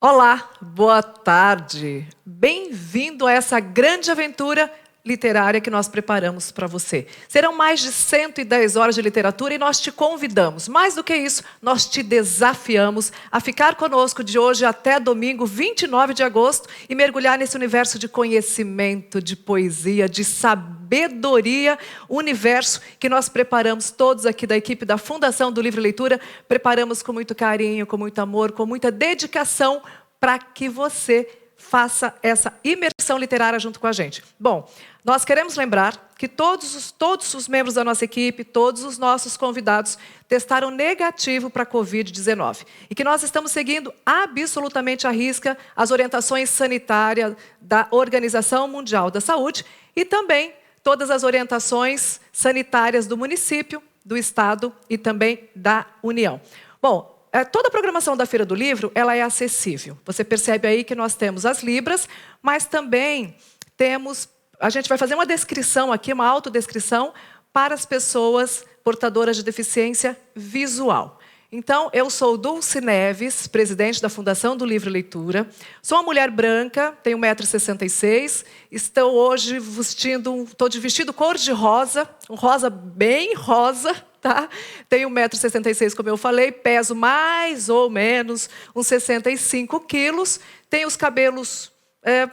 Olá, boa tarde. Bem-vindo a essa grande aventura literária que nós preparamos para você. Serão mais de 110 horas de literatura e nós te convidamos. Mais do que isso, nós te desafiamos a ficar conosco de hoje até domingo, 29 de agosto, e mergulhar nesse universo de conhecimento, de poesia, de sabedoria, universo que nós preparamos todos aqui da equipe da Fundação do Livro e Leitura, preparamos com muito carinho, com muito amor, com muita dedicação para que você faça essa imersão literária junto com a gente. Bom, nós queremos lembrar que todos os membros da nossa equipe, todos os nossos convidados testaram negativo para a Covid-19 e que nós estamos seguindo absolutamente à risca as orientações sanitárias da Organização Mundial da Saúde e também todas as orientações sanitárias do município, do estado e também da União. Bom, toda a programação da Feira do Livro, ela é acessível. Você percebe aí que nós temos as libras, mas também temos... A gente vai fazer uma descrição aqui, uma autodescrição para as pessoas portadoras de deficiência visual. Então, eu sou Dulce Neves, presidente da Fundação do Livro e Leitura. Sou uma mulher branca, tenho 1,66 m. Estou hoje estou de vestido cor-de-rosa, um rosa bem rosa, tá? Tenho 1,66 m, como eu falei, peso mais ou menos uns 65 quilos. Tenho os cabelos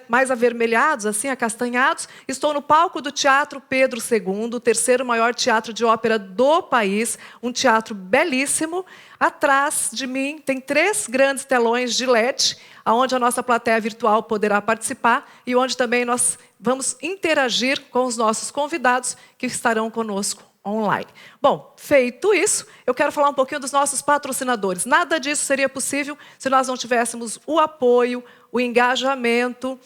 mais avermelhados, assim, acastanhados. Estou no palco do Teatro Pedro II, o terceiro maior teatro de ópera do país, um teatro belíssimo. Atrás de mim tem 3 grandes telões de LED, onde a nossa plateia virtual poderá participar e onde também nós vamos interagir com os nossos convidados que estarão conosco online. Bom, feito isso, eu quero falar um pouquinho dos nossos patrocinadores. Nada disso seria possível se nós não tivéssemos o apoio, o engajamento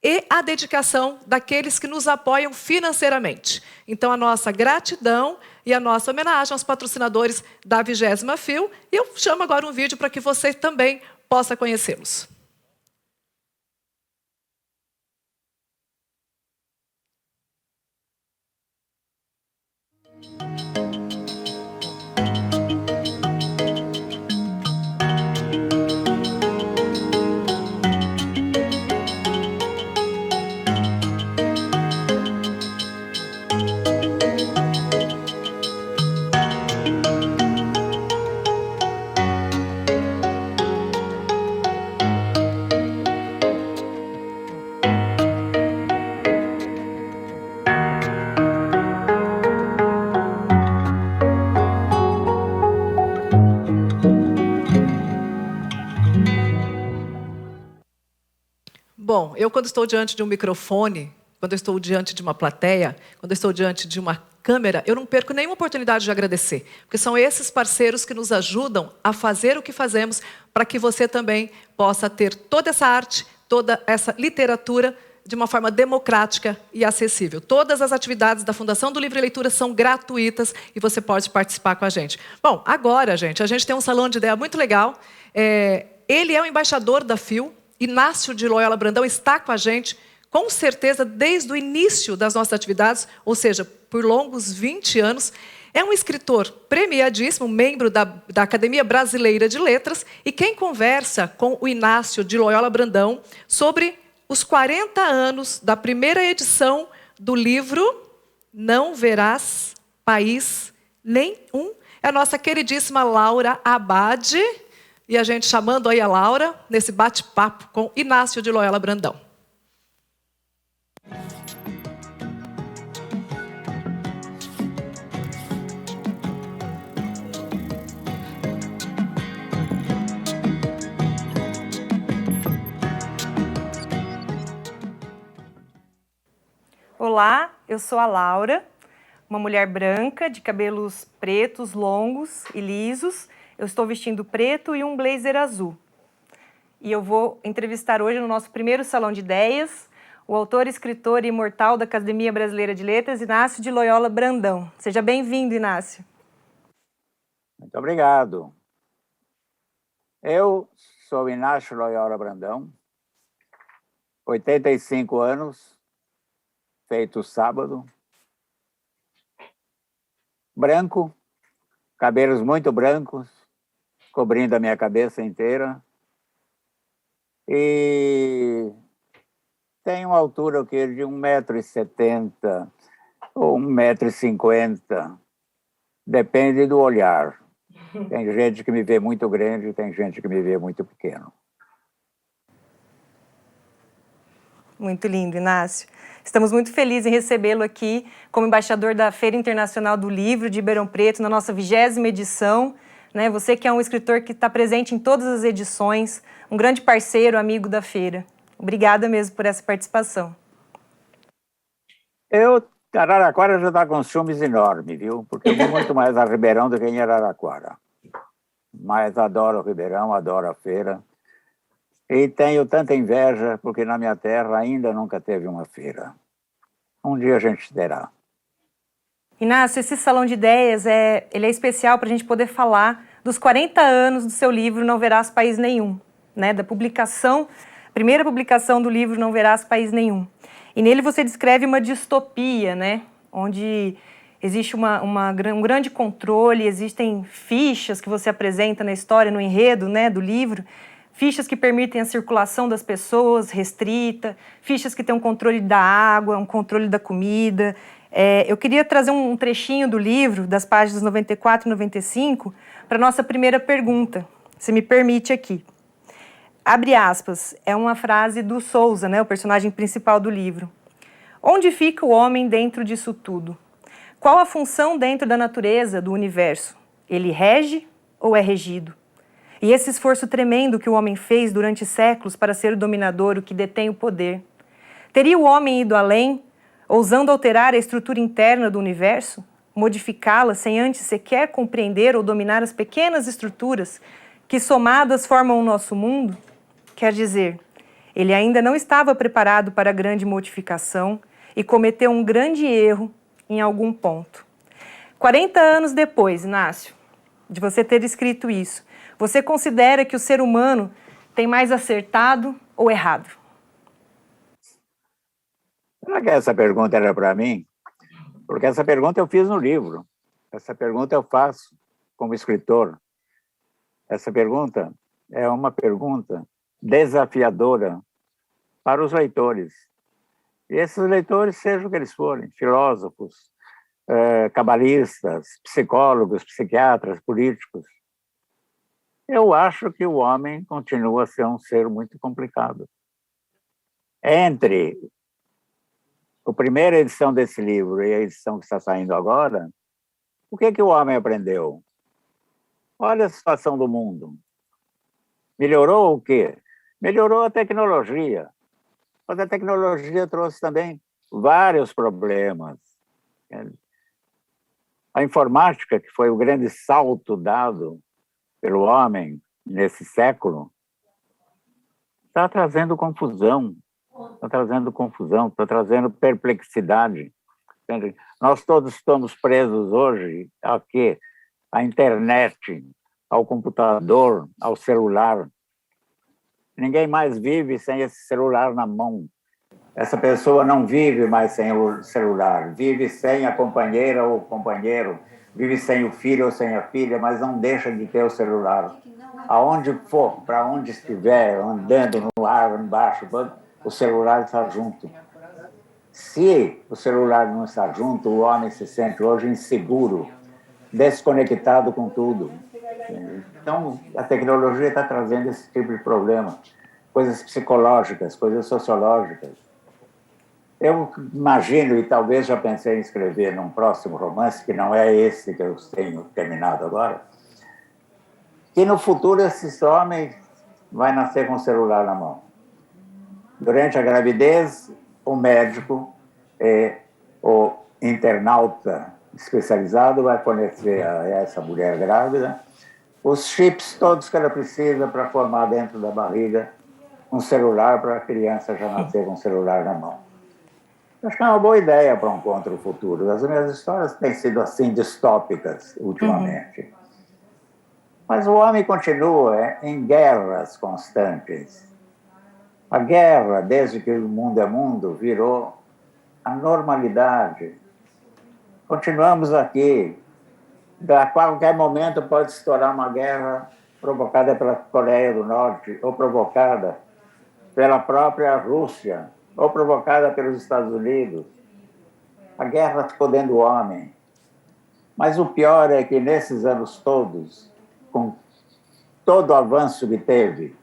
e a dedicação daqueles que nos apoiam financeiramente. Então, a nossa gratidão e a nossa homenagem aos patrocinadores da 20ª FIL. E eu chamo agora um vídeo para que você também possa conhecê-los. Bom, eu quando estou diante de um microfone, quando eu estou diante de uma plateia, quando eu estou diante de uma câmera, eu não perco nenhuma oportunidade de agradecer, porque são esses parceiros que nos ajudam a fazer o que fazemos para que você também possa ter toda essa arte, toda essa literatura de uma forma democrática e acessível. Todas as atividades da Fundação do Livro e Leitura são gratuitas e você pode participar com a gente. Bom, agora, gente, a gente tem um salão de ideia muito legal. Ele é o embaixador da FIL. Inácio de Loyola Brandão está com a gente, com certeza, desde o início das nossas atividades, ou seja, por longos 20 anos. É um escritor premiadíssimo, membro da Academia Brasileira de Letras, e quem conversa com o Inácio de Loyola Brandão sobre os 40 anos da primeira edição do livro Não Verás País Nenhum, é a nossa queridíssima Laura Abade. E a gente chamando aí a Laura, nesse bate-papo com Inácio de Loyola Brandão. Olá, eu sou a Laura, uma mulher branca, de cabelos pretos, longos e lisos. Eu estou vestindo preto e um blazer azul. E eu vou entrevistar hoje no nosso primeiro Salão de Ideias o autor, escritor e imortal da Academia Brasileira de Letras, Inácio de Loyola Brandão. Seja bem-vindo, Inácio. Muito obrigado. Eu sou Inácio Loyola Brandão, 85 anos, feito sábado, branco, cabelos muito brancos, cobrindo a minha cabeça inteira. e tem uma altura de 1,70 m ou 1,50 m, depende do olhar. Tem gente que me vê muito grande, tem gente que me vê muito pequeno. Muito lindo, Inácio. Estamos muito felizes em recebê-lo aqui como embaixador da Feira Internacional do Livro de Ribeirão Preto, na nossa 20ª edição. Né? Você que é um escritor que está presente em todas as edições, um grande parceiro, amigo da feira. Obrigada mesmo por essa participação. Araraquara já está com ciúmes enormes, viu? Porque eu vou muito mais a Ribeirão do que em Araraquara. Mas adoro o Ribeirão, adoro a feira. E tenho tanta inveja, porque na minha terra ainda nunca teve uma feira. Um dia a gente terá. Inácio, esse Salão de Ideias ele é especial para a gente poder falar dos 40 anos do seu livro Não Verás País Nenhum, né? Da primeira publicação do livro Não Verás País Nenhum. E nele você descreve uma distopia, né? Onde existe um grande controle, existem fichas que você apresenta na história, no enredo, né, do livro, fichas que permitem a circulação das pessoas restrita, fichas que têm um controle da água, um controle da comida. Eu queria trazer um trechinho do livro, das páginas 94 e 95, para a nossa primeira pergunta, se me permite aqui. Abre aspas, é uma frase do Souza, né, o personagem principal do livro. Onde fica o homem dentro disso tudo? Qual a função dentro da natureza, do universo? Ele rege ou é regido? E esse esforço tremendo que o homem fez durante séculos para ser o dominador, o que detém o poder. Teria o homem ido além, ousando alterar a estrutura interna do universo? Modificá-la sem antes sequer compreender ou dominar as pequenas estruturas que somadas formam o nosso mundo? Quer dizer, ele ainda não estava preparado para a grande modificação e cometeu um grande erro em algum ponto. 40 anos depois, Inácio, de você ter escrito isso, você considera que o ser humano tem mais acertado ou errado? Será que essa pergunta era para mim? Porque essa pergunta eu fiz no livro. Essa pergunta eu faço como escritor. Essa pergunta é uma pergunta desafiadora para os leitores. E esses leitores, sejam o que eles forem, filósofos, cabalistas, psicólogos, psiquiatras, políticos. Eu acho que o homem continua a ser um ser muito complicado. Entre a primeira edição desse livro e a edição que está saindo agora, o que o homem aprendeu? Olha a situação do mundo. Melhorou o quê? Melhorou a tecnologia. Mas a tecnologia trouxe também vários problemas. A informática, que foi o grande salto dado pelo homem nesse século, está trazendo confusão, está trazendo perplexidade. Nós todos estamos presos hoje a quê? À internet, ao computador, ao celular. Ninguém mais vive sem esse celular na mão. Essa pessoa não vive mais sem o celular, vive sem a companheira ou o companheiro, vive sem o filho ou sem a filha, mas não deixa de ter o celular. Aonde for, para onde estiver, andando no ar, embaixo, o celular está junto. Se o celular não está junto, o homem se sente hoje inseguro, desconectado com tudo. Então, a tecnologia está trazendo esse tipo de problema, coisas psicológicas, coisas sociológicas. Eu imagino, e talvez já pensei em escrever num próximo romance, que não é esse que eu tenho terminado agora, que no futuro esse homem vai nascer com o celular na mão. Durante a gravidez, o médico, o internauta especializado vai fornecer a essa mulher grávida os chips todos que ela precisa para formar dentro da barriga um celular para a criança já nascer com o celular na mão. Acho que é uma boa ideia para um contra o futuro. As minhas histórias têm sido assim distópicas ultimamente. Mas o homem continua em guerras constantes. A guerra, desde que o mundo é mundo, virou a normalidade. Continuamos aqui. A qualquer momento pode estourar uma guerra provocada pela Coreia do Norte ou provocada pela própria Rússia ou provocada pelos Estados Unidos. A guerra ficou dentro do homem. Mas o pior é que nesses anos todos, com todo o avanço que teve,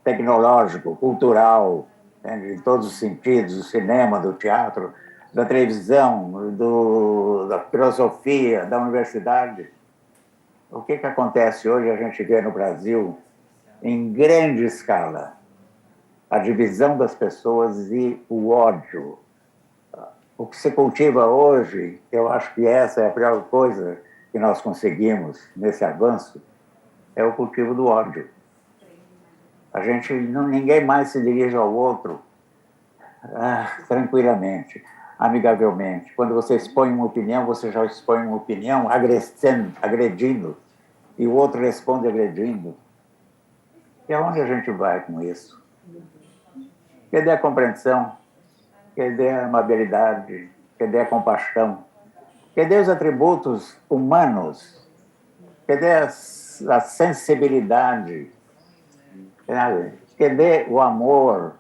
tecnológico, cultural, em todos os sentidos, do cinema, do teatro, da televisão, da filosofia, da universidade. O que acontece hoje, a gente vê no Brasil, em grande escala, a divisão das pessoas e o ódio. O que se cultiva hoje, eu acho que essa é a pior coisa que nós conseguimos nesse avanço, é o cultivo do ódio. Ninguém mais se dirige ao outro tranquilamente, amigavelmente. Quando você expõe uma opinião, você já expõe uma opinião agredindo, e o outro responde agredindo. E aonde a gente vai com isso? Cadê a compreensão? Cadê a amabilidade? Cadê a compaixão? Cadê os atributos humanos? Cadê a sensibilidade? Cadê o amor?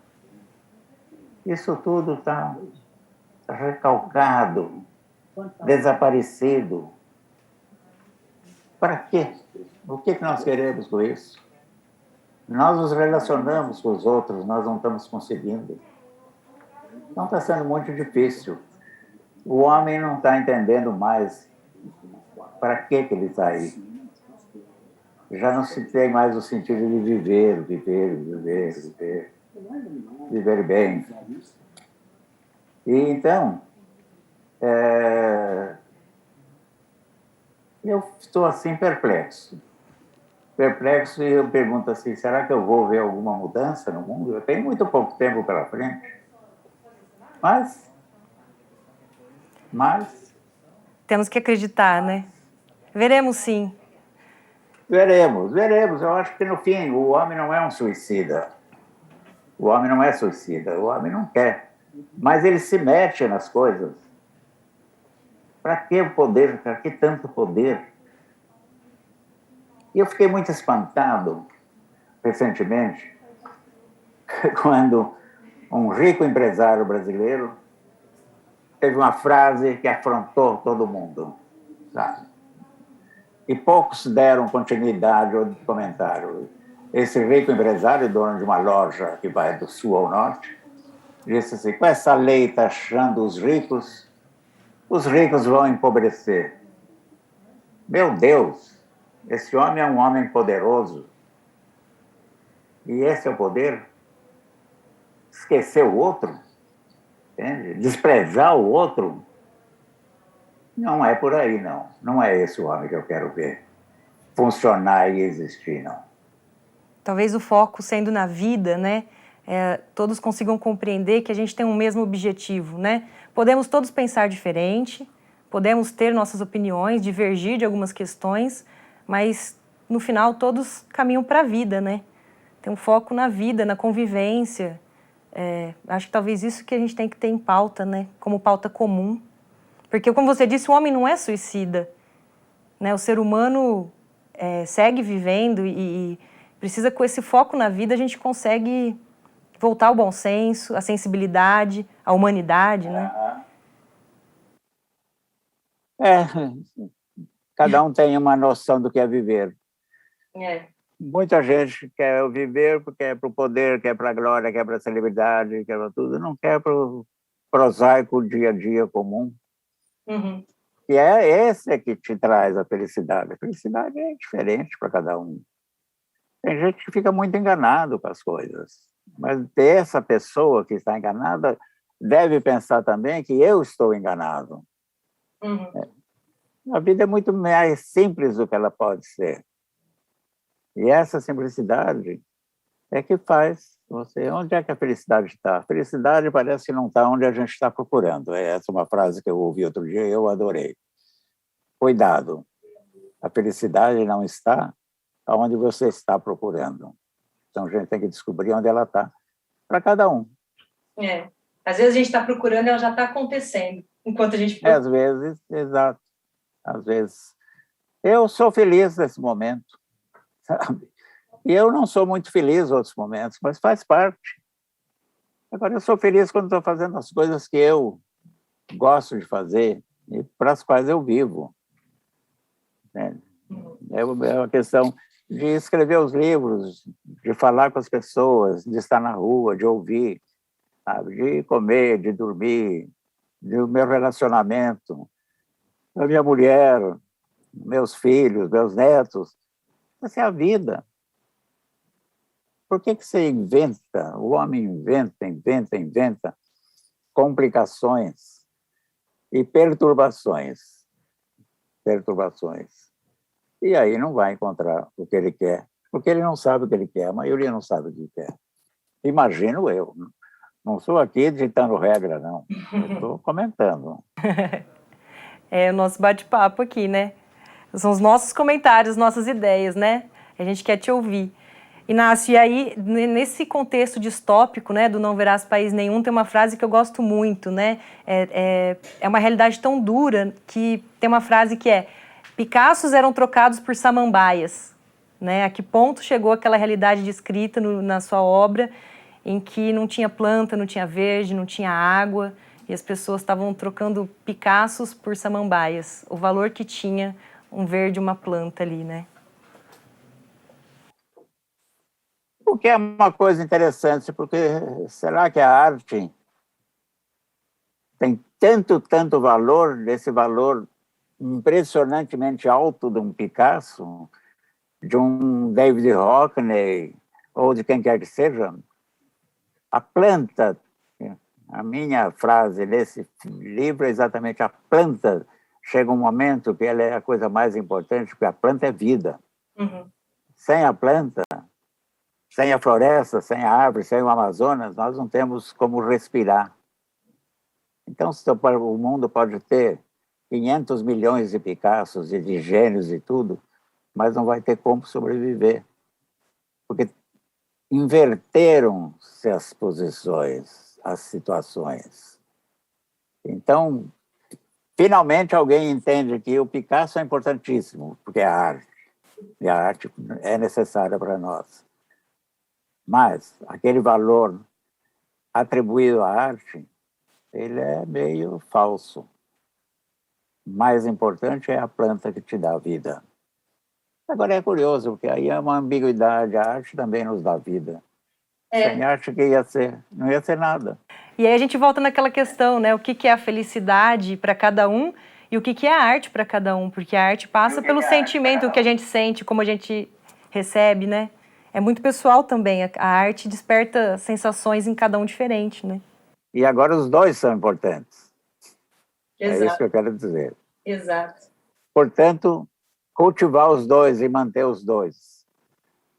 Isso tudo está recalcado, desaparecido. Para quê? O que nós queremos com isso? Nós nos relacionamos com os outros, nós não estamos conseguindo. Então está sendo muito difícil. O homem não está entendendo mais para que ele está aí. Já não se tem mais o sentido de viver bem. E então, eu estou assim perplexo, e eu pergunto assim, será que eu vou ver alguma mudança no mundo? Eu tenho muito pouco tempo pela frente, mas Temos que acreditar, né? Veremos sim. veremos. Eu acho que no fim o homem não é um suicida. O homem não é suicida, o homem não quer, mas ele se mete nas coisas. Para que o poder? Para que tanto poder? E eu fiquei muito espantado, recentemente, quando um rico empresário brasileiro teve uma frase que afrontou todo mundo, sabe? E poucos deram continuidade ao comentário. Esse rico empresário, dono de uma loja que vai do sul ao norte, disse assim, com essa lei taxando os ricos vão empobrecer. Meu Deus, esse homem é um homem poderoso. E esse é o poder? Esquecer o outro? Entende? Desprezar o outro? Não é por aí, não. Não é esse o homem que eu quero ver funcionar e existir, não. Talvez o foco sendo na vida, né? Todos consigam compreender que a gente tem um mesmo objetivo, né? Podemos todos pensar diferente, podemos ter nossas opiniões, divergir de algumas questões, mas no final todos caminham para a vida, né? Tem um foco na vida, na convivência. Acho que talvez isso que a gente tem que ter em pauta, né? Como pauta comum. Porque, como você disse, o homem não é suicida, né? O ser humano segue vivendo e precisa, com esse foco na vida, a gente consegue voltar ao bom senso, à sensibilidade, à humanidade, né? Cada um tem uma noção do que é viver. É. Muita gente quer viver porque é para o poder, quer para a glória, quer para a celebridade, quer para tudo, não quer para o prosaico dia a dia comum. Uhum. E é esse que te traz a felicidade. A felicidade é diferente para cada um. Tem gente que fica muito enganado com as coisas, mas essa pessoa que está enganada deve pensar também que eu estou enganado. Uhum. A vida é muito mais simples do que ela pode ser. E essa simplicidade é que faz você... Onde é que a felicidade está? A felicidade parece que não está onde a gente está procurando. Essa é uma frase que eu ouvi outro dia e eu adorei. Cuidado, a felicidade não está onde você está procurando. Então a gente tem que descobrir onde ela está, para cada um. Às vezes a gente está procurando e ela já está acontecendo, enquanto a gente procura. Às vezes, exato. Às vezes. Eu sou feliz nesse momento, sabe? E eu não sou muito feliz em outros momentos, mas faz parte. Agora, eu sou feliz quando estou fazendo as coisas que eu gosto de fazer e para as quais eu vivo, né? É uma questão de escrever os livros, de falar com as pessoas, de estar na rua, de ouvir, sabe? De comer, de dormir, do meu relacionamento, da minha mulher, meus filhos, meus netos. Essa é a vida. Por que que você inventa? O homem inventa complicações e perturbações. Perturbações. E aí não vai encontrar o que ele quer, porque ele não sabe o que ele quer, a maioria não sabe o que quer. Imagino eu. Não sou aqui ditando regra, não. Eu estou comentando. É o nosso bate-papo aqui, né? São os nossos comentários, nossas ideias, né? A gente quer te ouvir. Inácio, e aí, nesse contexto distópico, né, do não verás país nenhum, tem uma frase que eu gosto muito, né? É uma realidade tão dura que tem uma frase que é: Picassos eram trocados por samambaias, né? A que ponto chegou aquela realidade descrita na sua obra, em que não tinha planta, não tinha verde, não tinha água, e as pessoas estavam trocando Picassos por samambaias, o valor que tinha um verde, uma planta ali, né? O que é uma coisa interessante, porque será que a arte tem tanto valor, desse valor impressionantemente alto de um Picasso, de um David Hockney, ou de quem quer que seja? A planta, a minha frase nesse livro é exatamente: a planta chega um momento que ela é a coisa mais importante, porque a planta é vida. Uhum. Sem a planta, sem a floresta, sem a árvore, sem o Amazonas, nós não temos como respirar. Então, o mundo pode ter 500 milhões de Picassos e de gênios e tudo, mas não vai ter como sobreviver. Porque inverteram-se as posições, as situações. Então, finalmente alguém entende que o Picasso é importantíssimo, porque é a arte, e a arte é necessária para nós. Mas aquele valor atribuído à arte, ele é meio falso. Mais importante é a planta que te dá vida. Agora é curioso, porque aí é uma ambiguidade, a arte também nos dá vida. Sem arte que não ia ser nada. E aí a gente volta naquela questão, né? O que é a felicidade para cada um e o que é a arte para cada um, porque a arte passa pelo sentimento, o que a gente sente, como a gente recebe, né? É muito pessoal também, a arte desperta sensações em cada um diferente, né? E agora os dois são importantes. Exato. É isso que eu quero dizer. Exato. Portanto, cultivar os dois e manter os dois.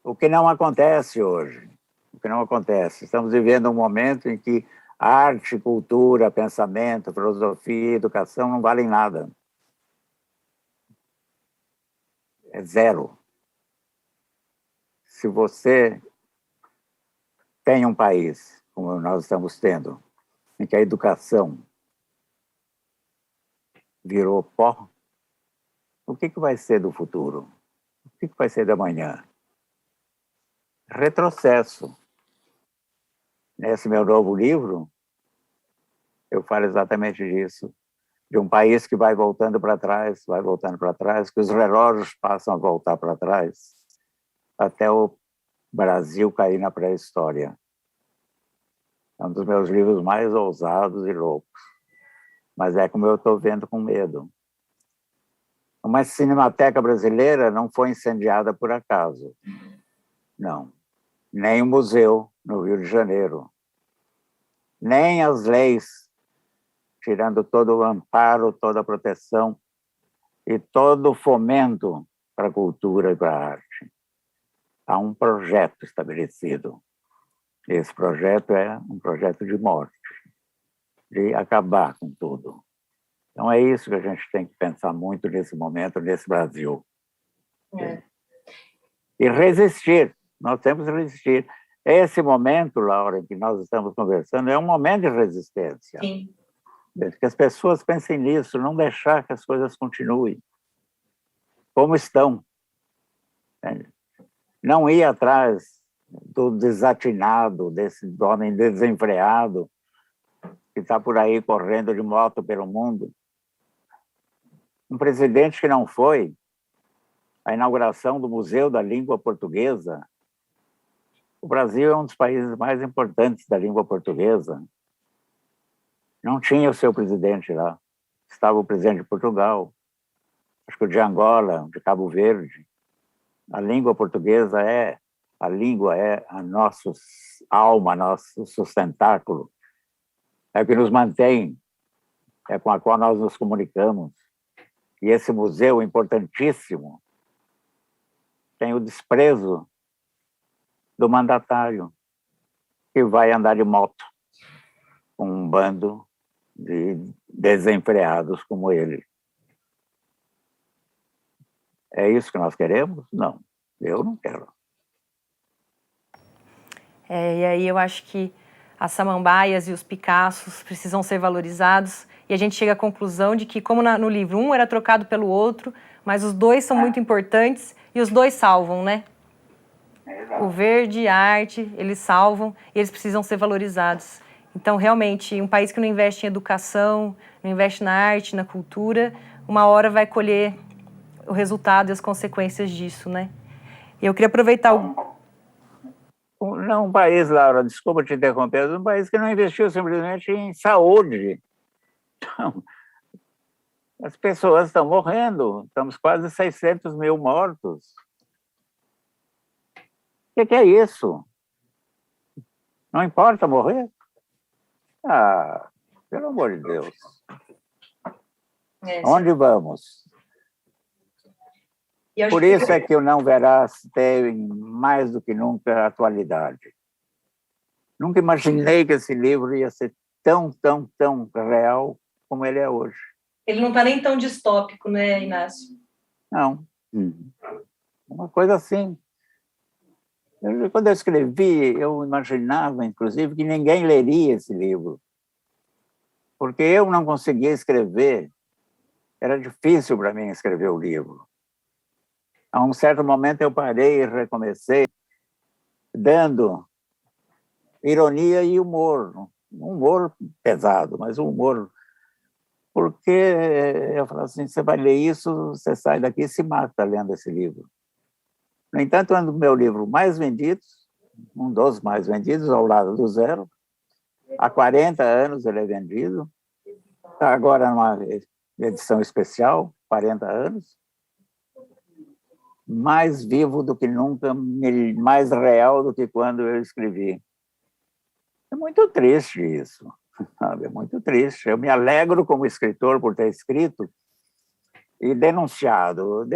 O que não acontece hoje. O que não acontece. Estamos vivendo um momento em que arte, cultura, pensamento, filosofia, educação não valem nada. É zero. Se você tem um país, como nós estamos tendo, em que a educação virou pó, o que vai ser do futuro? O que vai ser da manhã? Retrocesso. Nesse meu novo livro, eu falo exatamente disso, de um país que vai voltando para trás, que os relógios passam a voltar para trás, até o Brasil cair na pré-história. É um dos meus livros mais ousados e loucos. Mas é como eu estou vendo com medo. Uma Cinemateca Brasileira não foi incendiada por acaso. Não. Nem o museu no Rio de Janeiro. Nem as leis, tirando todo o amparo, toda a proteção e todo o fomento para a cultura e para a arte. Há um projeto estabelecido. Esse projeto é um projeto de morte, de acabar com tudo. Então é isso que a gente tem que pensar muito nesse momento, nesse Brasil. E resistir, nós temos que resistir. Esse momento, Laura, em que nós estamos conversando, é um momento de resistência. Sim. Que as pessoas pensem nisso, não deixar que as coisas continuem como estão. Não ir atrás do desatinado, desse homem desenfreado, que está por aí correndo de moto pelo mundo. Um presidente que não foi à inauguração do Museu da Língua Portuguesa. O Brasil é um dos países mais importantes da língua portuguesa. Não tinha o seu presidente lá. Estava o presidente de Portugal, acho que o de Angola, de Cabo Verde. A língua portuguesa a língua é a nossa alma, nosso sustentáculo. É o que nos mantém, é com a qual nós nos comunicamos. E esse museu importantíssimo tem o desprezo do mandatário, que vai andar de moto com um bando de desenfreados como ele. É isso que nós queremos? Não, eu não quero. E aí eu acho que as samambaias e os Picassos precisam ser valorizados, e a gente chega à conclusão de que, como no livro, um era trocado pelo outro, mas os dois são muito importantes e os dois salvam, né? O verde e a arte, eles salvam e eles precisam ser valorizados. Então, realmente, um país que não investe em educação, não investe na arte, na cultura, uma hora vai colher o resultado e as consequências disso, né? E eu queria aproveitar Não, um país, Laura, desculpa te interromper, um país que não investiu simplesmente em saúde. Então, as pessoas estão morrendo, estamos quase 600 mil mortos. O que é isso? Não importa morrer? Ah, pelo amor de Deus. Onde vamos? Por isso é que o Não Verás tem mais do que nunca atualidade. Nunca imaginei que esse livro ia ser tão, tão, tão real como ele é hoje. Ele não está nem tão distópico, né, Inácio? Não. Uma coisa assim. Quando eu escrevi, eu imaginava, inclusive, que ninguém leria esse livro. Porque eu não conseguia escrever. Era difícil para mim escrever o livro. A um certo momento eu parei e recomecei, dando ironia e humor. Um humor pesado, mas um humor... Porque eu falo assim, você vai ler isso, você sai daqui e se mata lendo esse livro. No entanto, é um dos meus livros mais vendidos, um dos mais vendidos, ao lado do Zero. Há 40 anos ele é vendido. Está agora numa edição especial, 40 anos. Mais vivo do que nunca, mais real do que quando eu escrevi. É muito triste isso, sabe? É muito triste. Eu me alegro como escritor por ter escrito e denunciado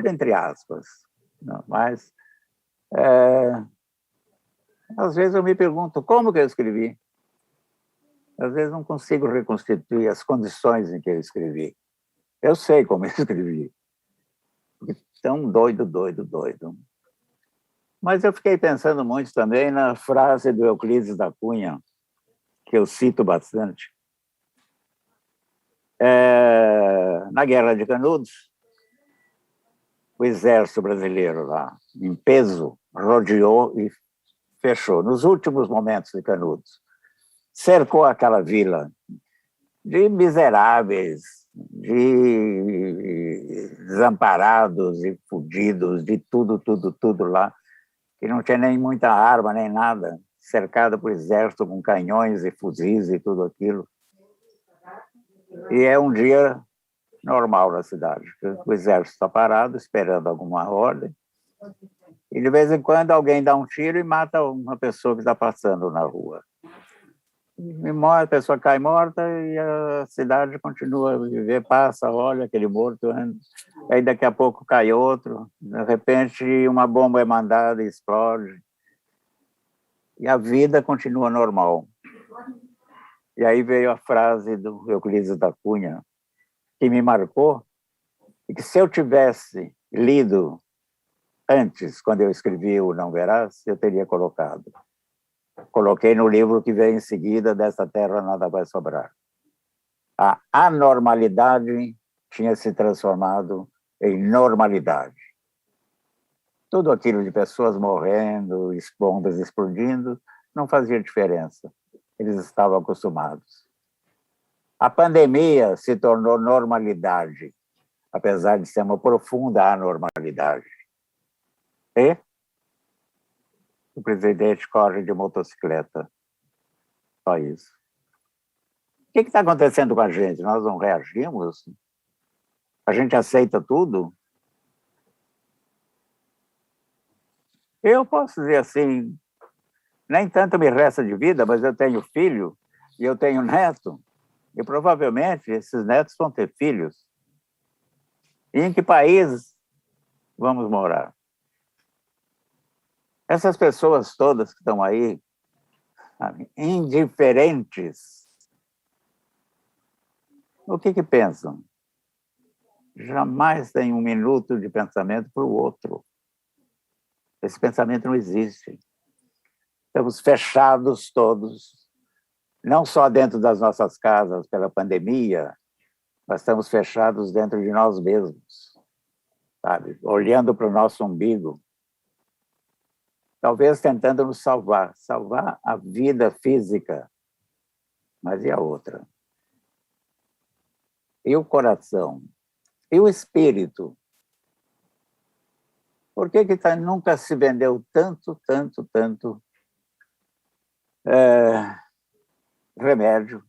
entre aspas. Não, mas, às vezes eu me pergunto como que eu escrevi. Às vezes não consigo reconstituir as condições em que eu escrevi. Eu sei como eu escrevi. Tão doido. Mas eu fiquei pensando muito também na frase do Euclides da Cunha, que eu cito bastante. Na Guerra de Canudos, o exército brasileiro lá, em peso, rodeou e fechou, nos últimos momentos de Canudos. Cercou aquela vila de miseráveis, de desamparados e fudidos, de tudo lá, que não tinha nem muita arma, nem nada, cercada por exército com canhões e fuzis e tudo aquilo. E é um dia normal na cidade. O exército está parado, esperando alguma ordem, e de vez em quando alguém dá um tiro e mata uma pessoa que está passando na rua. A pessoa cai morta e a cidade continua a viver, passa, olha aquele morto, aí daqui a pouco cai outro, de repente uma bomba é mandada e explode, e a vida continua normal. E aí veio a frase do Euclides da Cunha, que me marcou, e que se eu tivesse lido antes, quando eu escrevi o Não Verás, eu teria colocado. Coloquei no livro que vem em seguida, Dessa Terra Nada Vai Sobrar. A anormalidade tinha se transformado em normalidade. Tudo aquilo de pessoas morrendo, bombas explodindo, não fazia diferença. Eles estavam acostumados. A pandemia se tornou normalidade, apesar de ser uma profunda anormalidade. E o presidente corre de motocicleta. Só isso. O que está acontecendo com a gente? Nós não reagimos? A gente aceita tudo? Eu posso dizer assim, nem tanto me resta de vida, mas eu tenho filho e eu tenho neto, e provavelmente esses netos vão ter filhos. E em que país vamos morar? Essas pessoas todas que estão aí, sabe, indiferentes, o que pensam? Jamais tem um minuto de pensamento para o outro. Esse pensamento não existe. Estamos fechados todos, não só dentro das nossas casas pela pandemia, mas estamos fechados dentro de nós mesmos, sabe? Olhando para o nosso umbigo. Talvez tentando nos salvar a vida física, mas e a outra? E o coração? E o espírito? Por que nunca se vendeu tanto remédio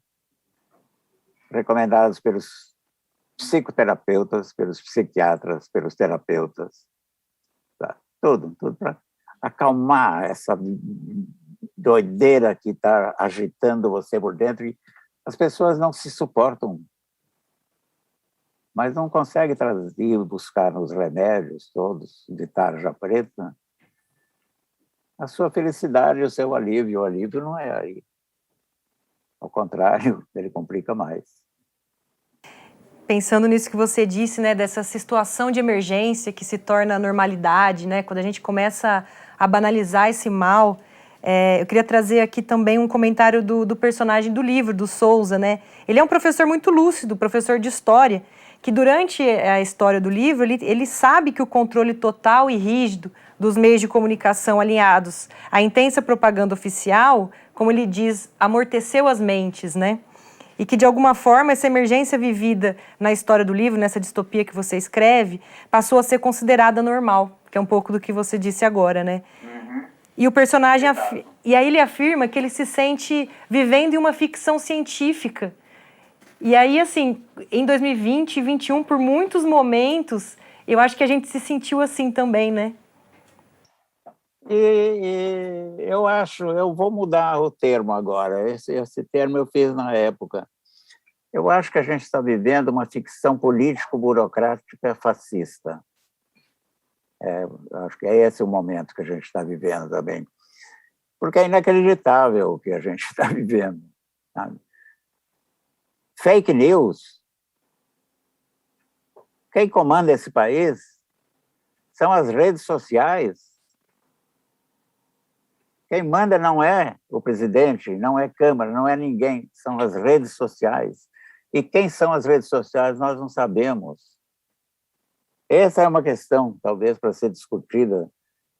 recomendados pelos psicoterapeutas, pelos psiquiatras, pelos terapeutas? Tá? Tudo para acalmar essa doideira que está agitando você por dentro. E as pessoas não se suportam, mas não conseguem trazer, buscar nos remédios todos de tarja preta a sua felicidade e o seu alívio. O alívio não é aí. Ao contrário, ele complica mais. Pensando nisso que você disse, né, dessa situação de emergência que se torna normalidade, né, quando a gente começa a banalizar esse mal, eu queria trazer aqui também um comentário do personagem do livro, do Souza, né? Ele é um professor muito lúcido, professor de história, que durante a história do livro, ele sabe que o controle total e rígido dos meios de comunicação alinhados à intensa propaganda oficial, como ele diz, amorteceu as mentes, né? E que, de alguma forma, essa emergência vivida na história do livro, nessa distopia que você escreve, passou a ser considerada normal, que é um pouco do que você disse agora, né? Uhum. E o personagem, e aí ele afirma que ele se sente vivendo em uma ficção científica. E aí, assim, em 2020 e 2021, por muitos momentos, eu acho que a gente se sentiu assim também, né? E eu vou mudar o termo agora, esse termo eu fiz na época. Eu acho que a gente está vivendo uma ficção político-burocrática fascista. Acho que é esse o momento que a gente está vivendo também. Porque é inacreditável o que a gente está vivendo, sabe? Fake news. Quem comanda esse país são as redes sociais. Quem manda não é o presidente, não é Câmara, não é ninguém, são as redes sociais. E quem são as redes sociais, nós não sabemos. Essa é uma questão, talvez, para ser discutida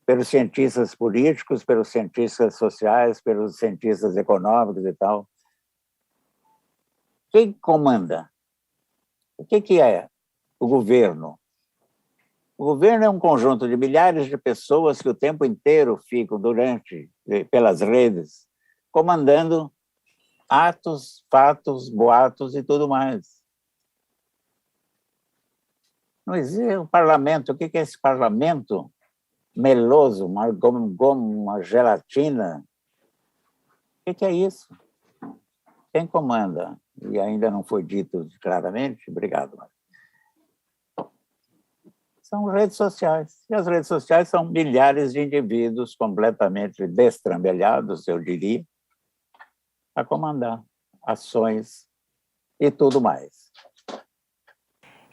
pelos cientistas políticos, pelos cientistas sociais, pelos cientistas econômicos e tal. Quem comanda? O que é o governo? O governo é um conjunto de milhares de pessoas que o tempo inteiro ficam pelas redes, comandando atos, fatos, boatos e tudo mais. Não existe um parlamento. O que é esse parlamento meloso, como uma gelatina? O que é isso? Quem comanda? E ainda não foi dito claramente, obrigado. São redes sociais. E as redes sociais são milhares de indivíduos completamente destrambelhados, eu diria, a comandar ações e tudo mais.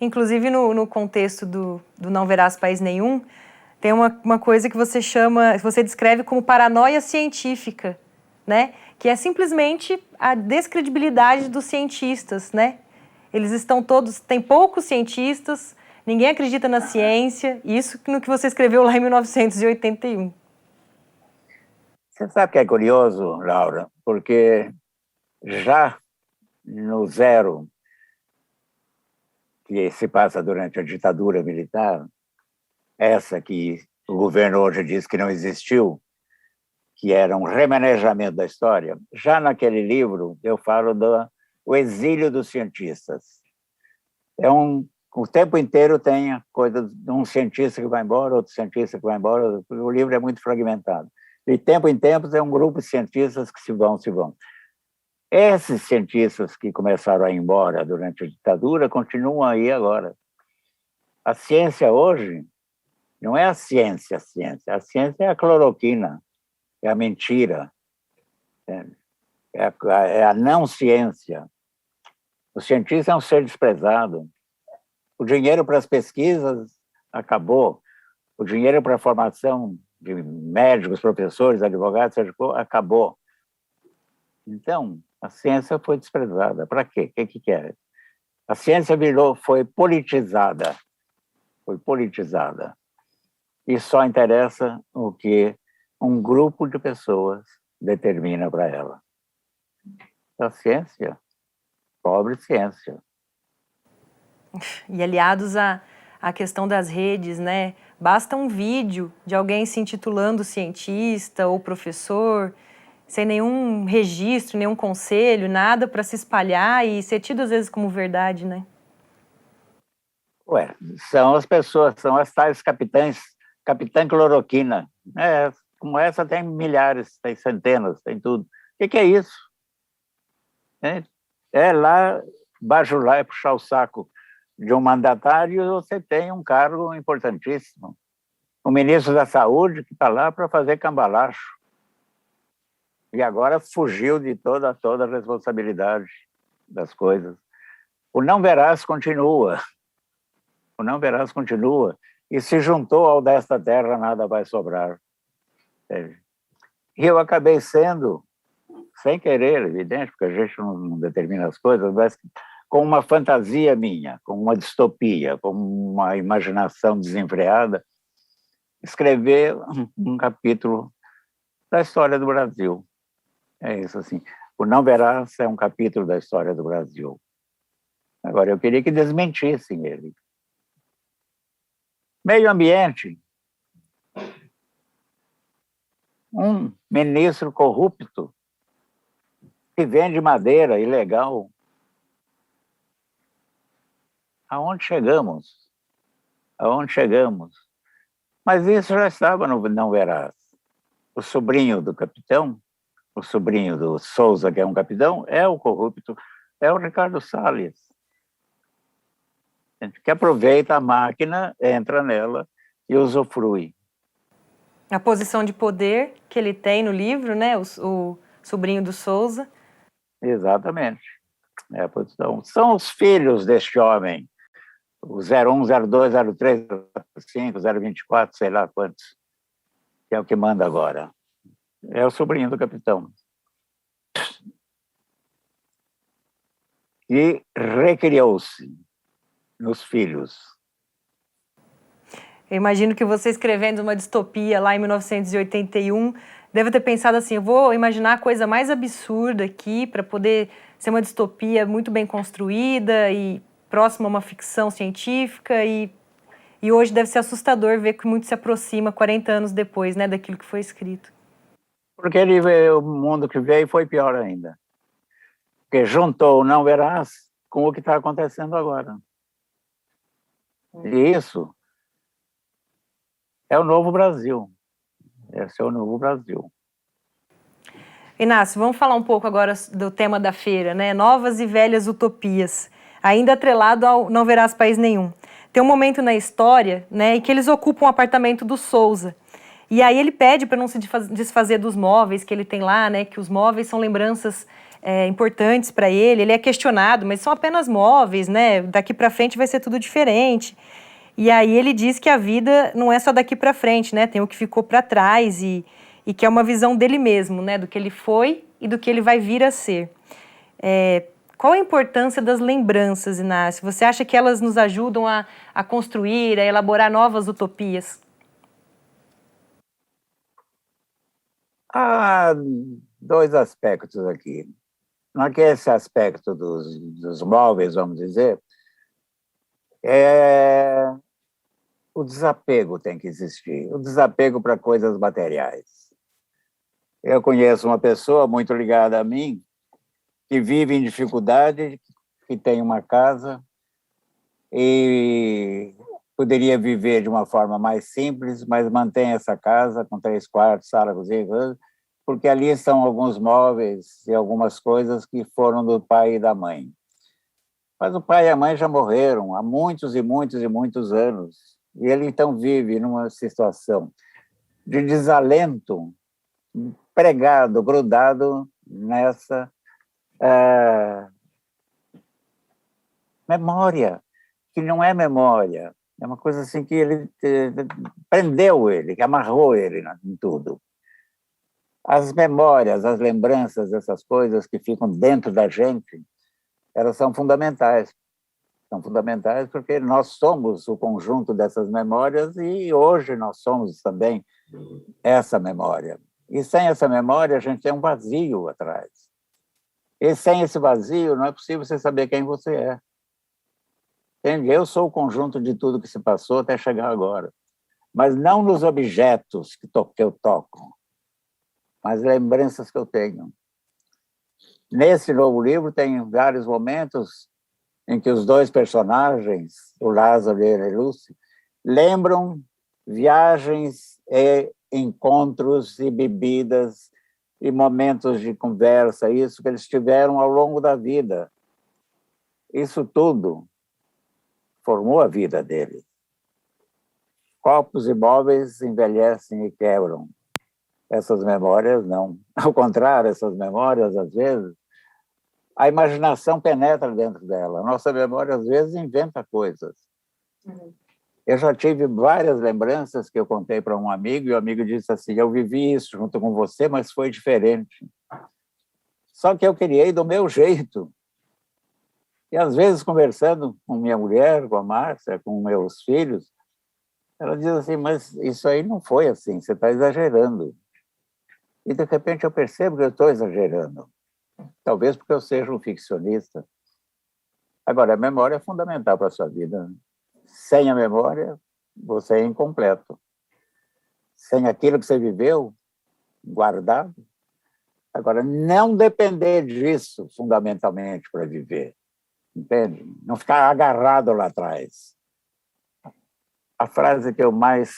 Inclusive, no contexto do Não Verás País Nenhum, tem uma coisa que você descreve como paranoia científica, né? Que é simplesmente a descredibilidade dos cientistas, né? Eles estão todos, tem poucos cientistas, ninguém acredita na ciência, isso no que você escreveu lá em 1981. Você sabe que é curioso, Laura, porque já no zero, que se passa durante a ditadura militar, essa que o governo hoje diz que não existiu, que era um remanejamento da história, já naquele livro eu falo do exílio dos cientistas. O tempo inteiro tem a coisa de um cientista que vai embora, outro cientista que vai embora, o livro é muito fragmentado. De tempo em tempo é um grupo de cientistas que se vão. Esses cientistas que começaram a ir embora durante a ditadura continuam aí agora. A ciência hoje não é a ciência. A ciência é a cloroquina, é a mentira, é a não ciência. O cientista é um ser desprezado. O dinheiro para as pesquisas acabou. O dinheiro para a formação de médicos, professores, advogados, acabou. Então, a ciência foi desprezada. Para quê? O que quer? A ciência foi politizada. E só interessa o que um grupo de pessoas determina para ela. A ciência, pobre ciência. E aliados à questão das redes, né? Basta um vídeo de alguém se intitulando cientista ou professor, sem nenhum registro, nenhum conselho, nada para se espalhar e ser tido às vezes como verdade, né? São as pessoas, são as tais capitã cloroquina. Como essa tem milhares, tem centenas, tem tudo. O que é isso? Lá, bajular, puxar o saco de um mandatário, você tem um cargo importantíssimo. O ministro da Saúde, que está lá para fazer cambalacho. E agora fugiu de toda a responsabilidade das coisas. O não verás continua. E se juntou ao desta terra, nada vai sobrar. E eu acabei sendo, sem querer, evidente, porque a gente não determina as coisas, mas com uma fantasia minha, com uma distopia, com uma imaginação desenfreada, escrever um capítulo da história do Brasil. É isso, assim. O Não Verás é um capítulo da história do Brasil. Agora, eu queria que desmentissem ele. Meio ambiente. Um ministro corrupto que vende madeira ilegal. Aonde chegamos? Mas isso já estava no Não Verás. O sobrinho do capitão, o sobrinho do Souza, que é um capitão, é o corrupto, é o Ricardo Salles. A gente que aproveita a máquina, entra nela e usufrui. A posição de poder que ele tem no livro, né? O sobrinho do Souza. Exatamente. É a posição. São os filhos deste homem. O 01, 02, 03, 05, 024, sei lá quantos, que é o que manda agora. É o sobrinho do capitão. E recriou-se nos filhos. Eu imagino que você escrevendo uma distopia lá em 1981, deve ter pensado assim, eu vou imaginar a coisa mais absurda aqui para poder ser uma distopia muito bem construída e próxima a uma ficção científica e hoje deve ser assustador ver que muito se aproxima 40 anos depois, né, daquilo que foi escrito. Porque ele veio, o mundo que veio foi pior ainda. Porque juntou o Não Verás com o que está acontecendo agora. E isso é o novo Brasil. Esse é o novo Brasil. Inácio, vamos falar um pouco agora do tema da feira, né? Novas e velhas utopias. Ainda atrelado ao Não Verás País Nenhum. Tem um momento na história, né, em que eles ocupam um apartamento do Souza. E aí ele pede para não se desfazer dos móveis que ele tem lá, né, que os móveis são lembranças importantes para ele. Ele é questionado, mas são apenas móveis, né? Daqui para frente vai ser tudo diferente. E aí ele diz que a vida não é só daqui para frente, né? Tem o que ficou para trás e que é uma visão dele mesmo, né? Do que ele foi e do que ele vai vir a ser. Qual a importância das lembranças, Inácio? Você acha que elas nos ajudam a construir, a elaborar novas utopias? Há dois aspectos aqui. Não é que esse aspecto dos móveis, vamos dizer, o desapego tem que existir, o desapego para coisas materiais. Eu conheço uma pessoa muito ligada a mim, que vive em dificuldade, que tem uma casa e poderia viver de uma forma mais simples, mas mantém essa casa com 3 quartos, sala, cozinha, porque ali estão alguns móveis e algumas coisas que foram do pai e da mãe. Mas o pai e a mãe já morreram há muitos e muitos e muitos anos, e ele então vive numa situação de desalento, pregado, grudado nessa memória, que não é memória, é uma coisa assim que ele prendeu ele, que amarrou ele em tudo. As memórias, as lembranças dessas coisas que ficam dentro da gente, elas são fundamentais. São fundamentais porque nós somos o conjunto dessas memórias e hoje nós somos também essa memória. E sem essa memória a gente tem um vazio atrás. E sem esse vazio não é possível você saber quem você é. Entende? Eu sou o conjunto de tudo que se passou até chegar agora. Mas não nos objetos que eu toco, mas lembranças que eu tenho. Nesse novo livro tem vários momentos em que os dois personagens, o Lázaro e a Lúcia, lembram viagens e encontros e bebidas e momentos de conversa, isso que eles tiveram ao longo da vida. Isso tudo formou a vida deles. Copos e móveis envelhecem e quebram. Essas memórias não. Ao contrário, essas memórias, às vezes, a imaginação penetra dentro dela. A nossa memória, às vezes, inventa coisas. Eu já tive várias lembranças que eu contei para um amigo, e o amigo disse assim, eu vivi isso junto com você, mas foi diferente. Só que eu criei do meu jeito. E, às vezes, conversando com minha mulher, com a Márcia, com meus filhos, ela diz assim, mas isso aí não foi assim, você está exagerando. E, de repente, eu percebo que eu estou exagerando. Talvez porque eu seja um ficcionista. Agora, a memória é fundamental para a sua vida. Sem a memória, você é incompleto. Sem aquilo que você viveu, guardado. Agora, não depender disso, fundamentalmente, para viver. Entende? Não ficar agarrado lá atrás. A frase que eu mais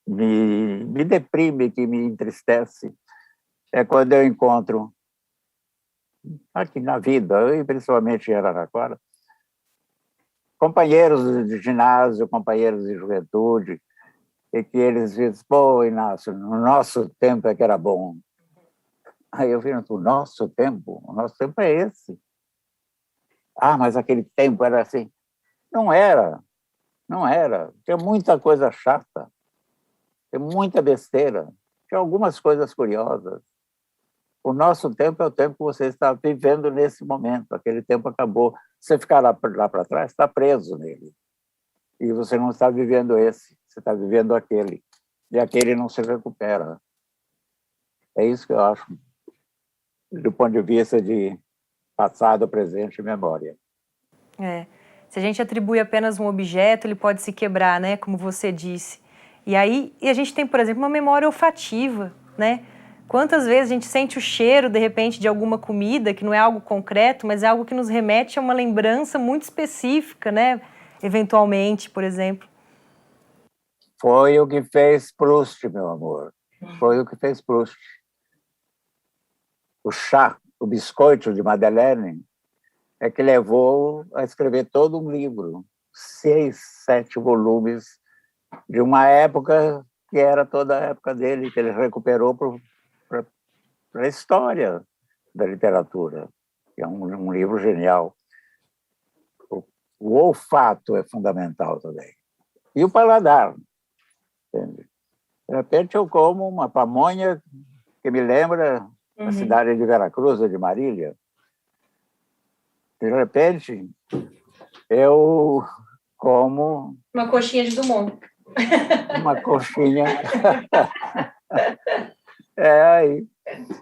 me deprime, que me entristece, é quando eu encontro, aqui na vida, e principalmente em Araraquara, companheiros de ginásio, companheiros de juventude, e que eles dizem, pô, Inácio, no nosso tempo é que era bom. Aí eu vi, o nosso tempo é esse. Ah, mas aquele tempo era assim. Não era, não era. Tinha muita coisa chata, tinha muita besteira, tinha algumas coisas curiosas. O nosso tempo é o tempo que você está vivendo nesse momento. Aquele tempo acabou. Você ficar lá para trás, está preso nele. E você não está vivendo esse, você está vivendo aquele. E aquele não se recupera. É isso que eu acho, do ponto de vista de passado, presente e memória. Se a gente atribui apenas um objeto, ele pode se quebrar, né? Como você disse. E a gente tem, por exemplo, uma memória olfativa, né? Quantas vezes a gente sente o cheiro, de repente, de alguma comida, que não é algo concreto, mas é algo que nos remete a uma lembrança muito específica, né? Eventualmente, por exemplo. Foi o que fez Proust, meu amor. Foi o que fez Proust. O chá, o biscoito de Madeleine, é que levou a escrever todo um livro, 6, 7 volumes, de uma época que era toda a época dele, que ele recuperou para a história da literatura, que é um livro genial. O olfato é fundamental também. E o paladar. Entende? De repente eu como uma pamonha que me lembra a cidade de Veracruz ou de Marília. De repente, eu como Uma coxinha de Dumont. uma coxinha. Aí,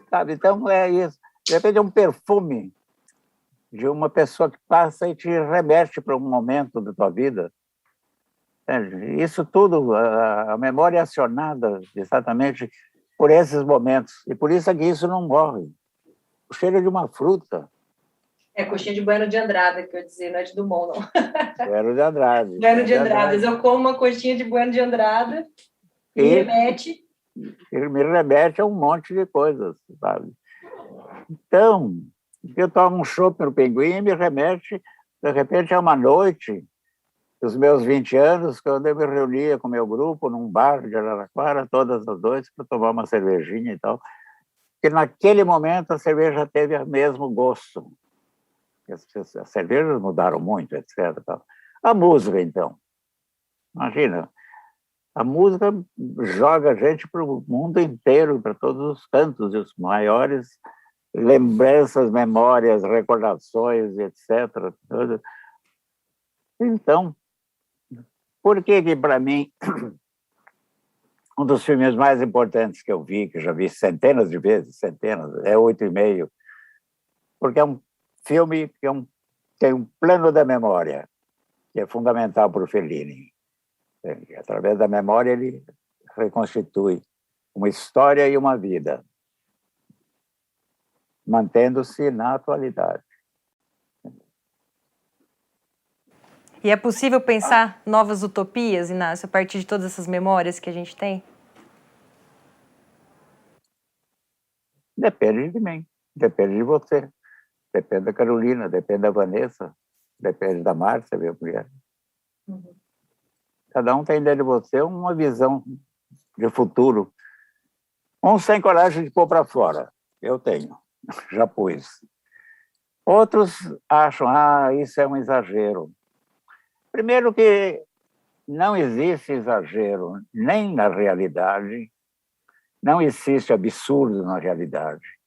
sabe? Então, é isso. De repente, é um perfume de uma pessoa que passa e te remete para um momento da tua vida. Isso tudo, a memória é acionada exatamente por esses momentos. E por isso é que isso não morre. O cheiro de uma fruta. É coxinha de Bueno de Andrada, que eu ia dizer, não é de Dumont, não. Bueno de Andrade. Bueno de Andrada. Eu como uma coxinha de Bueno de Andrada e me remete a um monte de coisas, sabe? Então, eu tomo um chopp no Pinguim e me remete, de repente, a uma noite dos meus 20 anos, quando eu me reunia com meu grupo num bar de Araraquara, todas as noites, para tomar uma cervejinha e tal. Porque naquele momento a cerveja teve o mesmo gosto. As cervejas mudaram muito, etc. A música, então. Imagina, a música joga a gente para o mundo inteiro, para todos os cantos, e os maiores lembranças, memórias, recordações, etc. Então, por que para mim, um dos filmes mais importantes que eu vi, que já vi centenas de vezes, centenas, é 8,5, porque é um filme que tem um plano da memória, que é fundamental para o Fellini. Através da memória, ele reconstitui uma história e uma vida, mantendo-se na atualidade. E é possível pensar novas utopias, Inácio, a partir de todas essas memórias que a gente tem? Depende de mim, depende de você, depende da Carolina, depende da Vanessa, depende da Márcia, minha mulher. Uhum. Cada um tem dentro de você uma visão de futuro. Uns têm coragem de pôr para fora. Eu tenho, já pus. Outros acham, isso é um exagero. Primeiro que não existe exagero nem na realidade, não existe absurdo na realidade.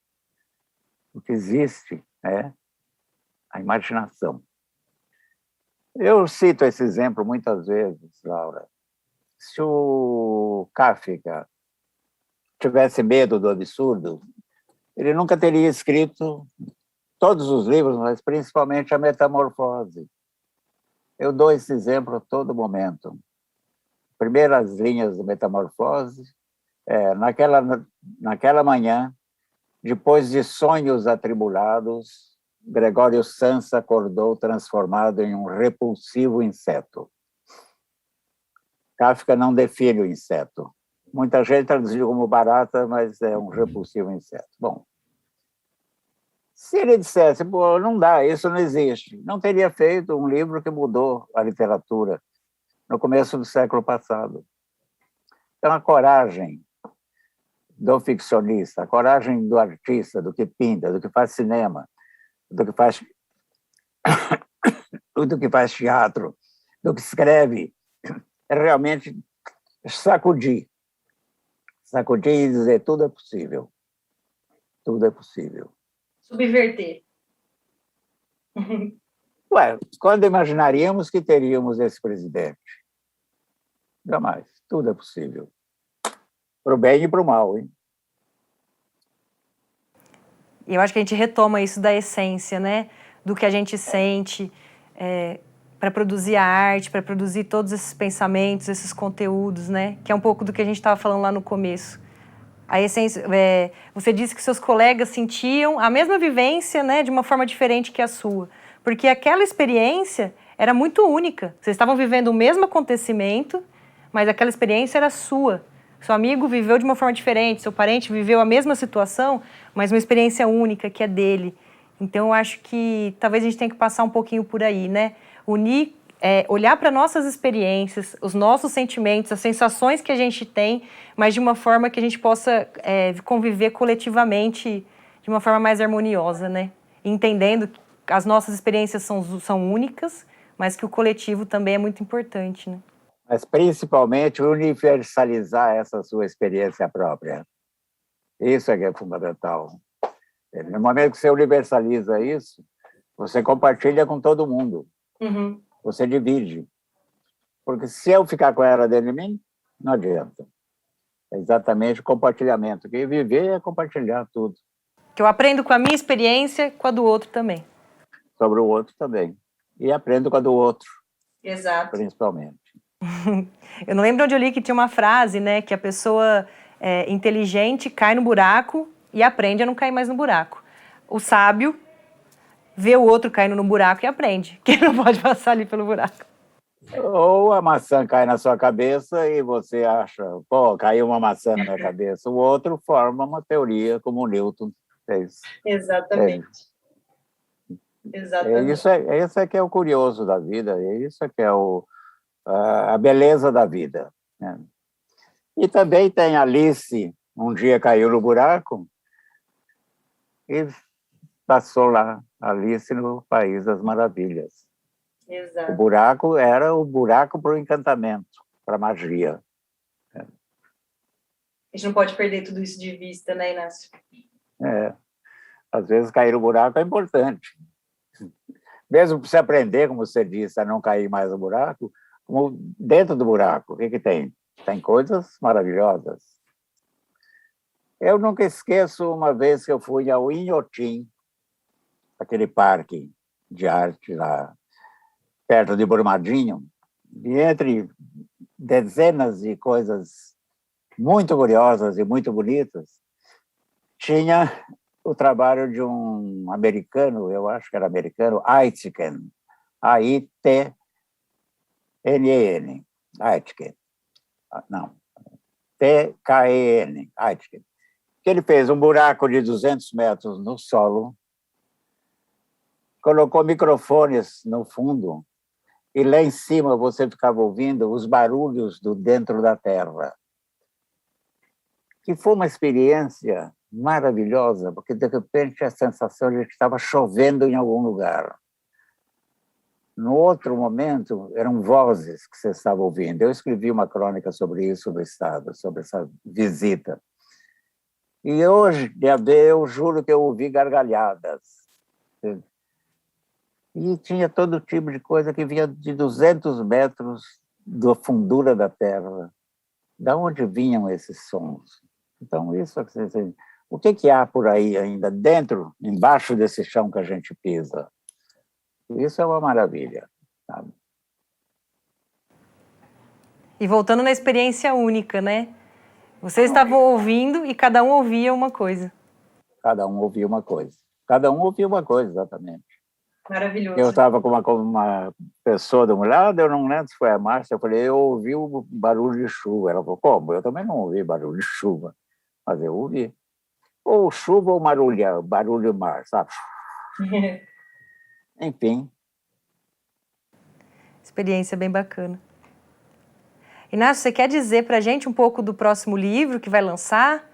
O que existe é a imaginação. Eu cito esse exemplo muitas vezes, Laura. Se o Kafka tivesse medo do absurdo, ele nunca teria escrito todos os livros, mas principalmente a Metamorfose. Eu dou esse exemplo a todo momento. Primeiras linhas da Metamorfose, naquela manhã, depois de sonhos atribulados, Gregório Samsa acordou transformado em um repulsivo inseto. Kafka não define o inseto. Muita gente traduziu como barata, mas é um repulsivo inseto. Bom, se ele dissesse, não dá, isso não existe, não teria feito um livro que mudou a literatura no começo do século passado. Então, a coragem do ficcionista, a coragem do artista, do que pinta, do que faz cinema, do que faz teatro, do que escreve, é realmente sacudir e dizer tudo é possível. Tudo é possível. Subverter. Quando imaginaríamos que teríamos esse presidente? Jamais. Tudo é possível. Para o bem e para o mal, hein? E eu acho que a gente retoma isso da essência, né? Do que a gente sente para produzir a arte, para produzir todos esses pensamentos, esses conteúdos, né? Que é um pouco do que a gente estava falando lá no começo. A essência, você disse que seus colegas sentiam a mesma vivência, né, de uma forma diferente que a sua. Porque aquela experiência era muito única. Vocês estavam vivendo o mesmo acontecimento, mas aquela experiência era sua. Seu amigo viveu de uma forma diferente, seu parente viveu a mesma situação, mas uma experiência única que é dele. Então, eu acho que talvez a gente tenha que passar um pouquinho por aí, né? Unir, olhar para nossas experiências, os nossos sentimentos, as sensações que a gente tem, mas de uma forma que a gente possa conviver coletivamente de uma forma mais harmoniosa, né? Entendendo que as nossas experiências são únicas, mas que o coletivo também é muito importante, né? Mas, principalmente, universalizar essa sua experiência própria. Isso é que é fundamental. No momento que você universaliza isso, Você compartilha com todo mundo. Uhum. Você divide. Porque se eu ficar com ela dentro de mim, não adianta. É exatamente o compartilhamento. Que viver é compartilhar tudo. Que eu aprendo com a minha experiência, com a do outro também. Sobre o outro também. E aprendo com a do outro. Exato. Principalmente. Eu não lembro onde eu li que tinha uma frase, né? Que a pessoa inteligente cai no buraco e aprende a não cair mais no buraco. O sábio vê o outro caindo no buraco e aprende que ele não pode passar ali pelo buraco. Ou a maçã cai na sua cabeça e você acha, pô, caiu uma maçã na minha cabeça. O outro forma uma teoria, como o Newton fez. Exatamente. Isso é que é o curioso da vida, isso é que é a beleza da vida. Né? E também tem Alice, um dia caiu no buraco e passou lá, Alice no País das Maravilhas. Exato. O buraco era o buraco para o encantamento, para a magia. A gente não pode perder tudo isso de vista, né, Inácio? Às vezes cair no buraco é importante. Mesmo para você aprender, como você disse, a não cair mais no buraco, como dentro do buraco, o que tem? Tem coisas maravilhosas. Eu nunca esqueço uma vez que eu fui ao Inhotim, aquele parque de arte lá perto de Brumadinho, e entre dezenas de coisas muito curiosas e muito bonitas, tinha o trabalho de um americano, eu acho que era americano, Aitken, A-I-T-N-E-N, Aitken, não, T-K-E-N, Aitken, que ele fez um buraco de 200 metros no solo, colocou microfones no fundo, e lá em cima você ficava ouvindo os barulhos do dentro da terra. Que foi uma experiência maravilhosa, porque de repente a sensação de que estava chovendo em algum lugar. No outro momento, eram vozes que você estava ouvindo. Eu escrevi uma crônica sobre isso no Estado, sobre essa visita. E hoje, eu juro que eu ouvi gargalhadas. E tinha todo tipo de coisa que vinha de 200 metros da fundura da terra. Da onde vinham esses sons? Então, isso, o que há por aí ainda, dentro, embaixo desse chão que a gente pisa? Isso é uma maravilha. Sabe? E voltando na experiência única, né? Vocês estavam ouvindo e cada um ouvia uma coisa. Cada um ouvia uma coisa. Cada um ouvia uma coisa, exatamente. Maravilhoso. Eu estava com uma pessoa do meu lado, eu não lembro se foi a Márcia, eu falei, eu ouvi o barulho de chuva. Ela falou, como? Eu também não ouvi barulho de chuva, mas eu ouvi. Ou chuva ou barulho do mar, sabe? Enfim. Experiência bem bacana. Inácio, você quer dizer para a gente um pouco do próximo livro que vai lançar?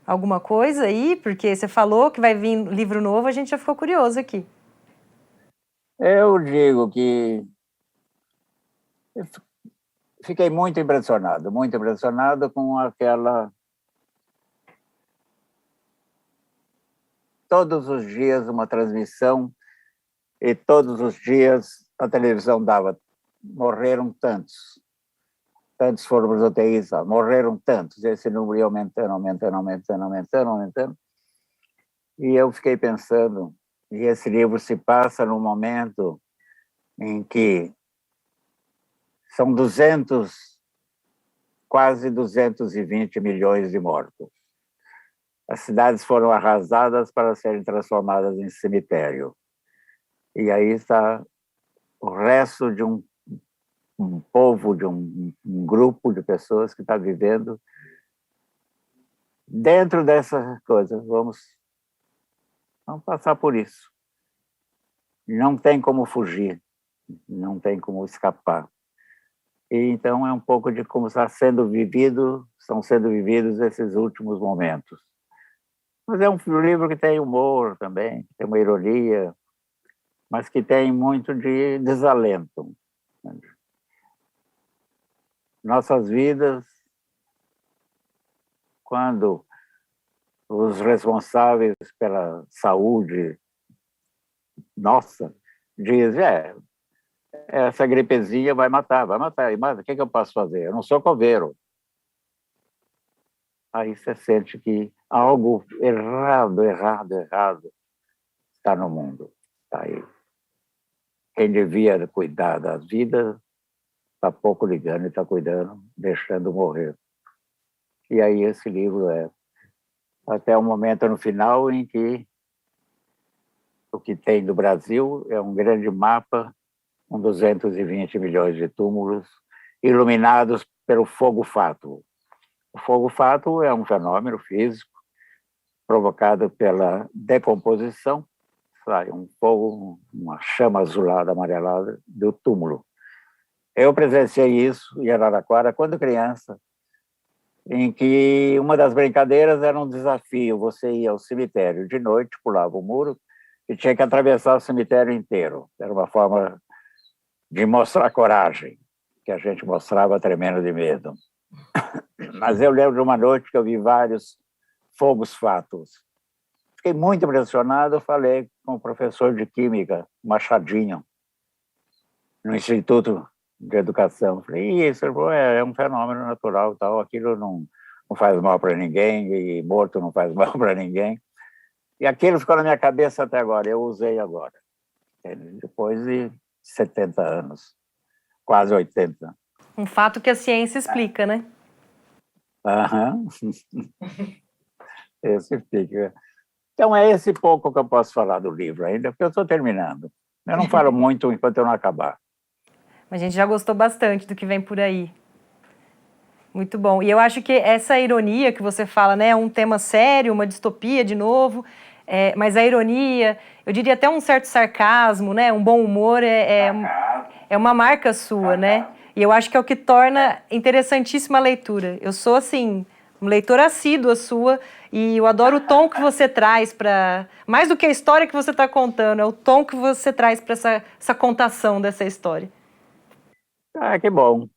Alguma coisa aí? Porque você falou que vai vir livro novo, a gente já ficou curioso aqui. Eu digo que eu fiquei muito impressionado com aquela... Todos os dias uma transmissão e todos os dias a televisão dava, morreram tantos foram para os UTIs, morreram tantos, esse número ia aumentando. E eu fiquei pensando, e esse livro se passa num momento em que são quase 220 milhões de mortos. As cidades foram arrasadas para serem transformadas em cemitério. E aí está o resto de um povo, de um grupo de pessoas que está vivendo dentro dessa coisa. Vamos passar por isso. Não tem como fugir, não tem como escapar. E então é um pouco de como estão sendo vividos esses últimos momentos. Mas é um livro que tem humor também, tem uma ironia, mas que tem muito de desalento. Nossas vidas, quando os responsáveis pela saúde nossa, diz, essa gripezinha vai matar, mas o que eu posso fazer? Eu não sou coveiro. Aí você sente que algo errado está no mundo. Tá aí. Quem devia cuidar das vidas está pouco ligando e está cuidando, deixando morrer. E aí esse livro até o momento no final em que o que tem do Brasil é um grande mapa com 220 milhões de túmulos iluminados pelo fogo-fato. O fogo-fato é um fenômeno físico provocado pela decomposição, sai um fogo, uma chama azulada, amarelada do túmulo. Eu presenciei isso em Araraquara quando criança, em que uma das brincadeiras era um desafio. Você ia ao cemitério de noite, pulava o muro e tinha que atravessar o cemitério inteiro. Era uma forma de mostrar coragem, que a gente mostrava tremendo de medo. Mas eu lembro de uma noite que eu vi vários fogos-fatos. Fiquei muito impressionado, falei com o professor de Química, Machadinho, no Instituto de Educação. Falei, isso, ele falou, é um fenômeno natural, tal, aquilo não faz mal para ninguém, e morto não faz mal para ninguém. E aquilo ficou na minha cabeça até agora, eu usei agora, depois de 70 anos, quase 80. Um fato que a ciência explica, né? Aham. Esse fica. Então, é esse pouco que eu posso falar do livro ainda, porque eu estou terminando. Eu não falo muito enquanto eu não acabar. A gente já gostou bastante do que vem por aí. Muito bom. E eu acho que essa ironia que você fala, né, é um tema sério, uma distopia de novo, mas a ironia, eu diria até um certo sarcasmo, né, um bom humor é uma marca sua, né? E eu acho que é o que torna interessantíssima a leitura. Eu sou, assim, uma leitora assídua sua e eu adoro o tom que você traz para... Mais do que a história que você está contando, é o tom que você traz para essa contação dessa história. Ah, que bom.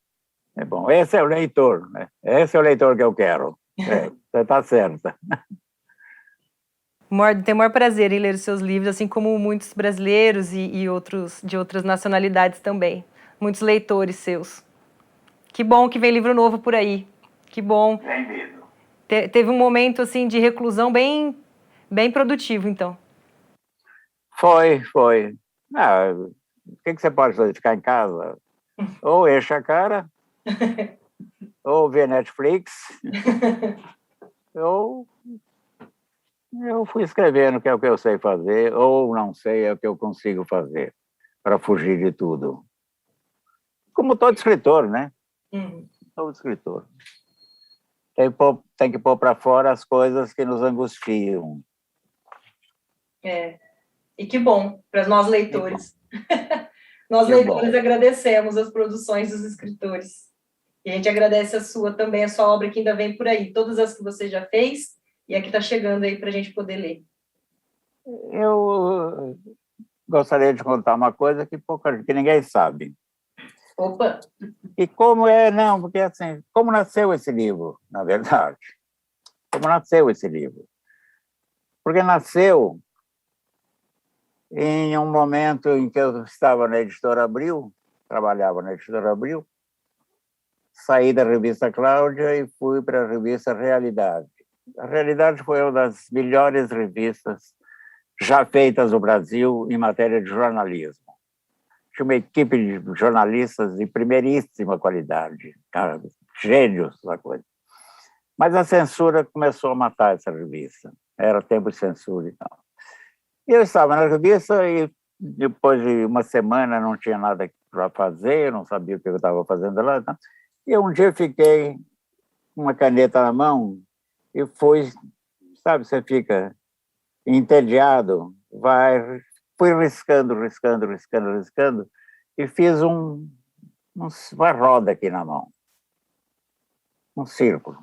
É bom. Esse é o leitor, né? Esse é o leitor que eu quero. Você está certa. Tenho o maior prazer em ler os seus livros, assim como muitos brasileiros e outros de outras nacionalidades também. Muitos leitores seus. Que bom que vem livro novo por aí. Que bom. Bem-vindo. Teve um momento assim de reclusão bem produtivo, então. Foi. O que você pode fazer? Ficar em casa? Ou enche a cara, ou ver Netflix, ou eu fui escrevendo, que é o que eu sei fazer, ou não sei, é o que eu consigo fazer para fugir de tudo. Como todo escritor, né? Todo escritor. Tem que pôr para fora as coisas que nos angustiam. E que bom para nós leitores. Nós leitores agradecemos as produções dos escritores. E a gente agradece a sua também, a sua obra que ainda vem por aí, todas as que você já fez e a que está chegando aí para a gente poder ler. Eu gostaria de contar uma coisa que ninguém sabe. Opa! E porque assim, como nasceu esse livro, na verdade? Como nasceu esse livro? Porque nasceu em um momento em que eu estava na Editora Abril, trabalhava na Editora Abril, saí da revista Cláudia e fui para a revista Realidade. A Realidade foi uma das melhores revistas já feitas no Brasil em matéria de jornalismo. Tinha uma equipe de jornalistas de primeiríssima qualidade, cara, gênios da coisa. Mas a censura começou a matar essa revista. Era tempo de censura e tal. E eu estava na revista e depois de uma semana não tinha nada para fazer, não sabia o que eu estava fazendo lá. Tá? E um dia fiquei com uma caneta na mão e sabe, você fica entediado, fui riscando, e fiz uma roda aqui na mão, um círculo.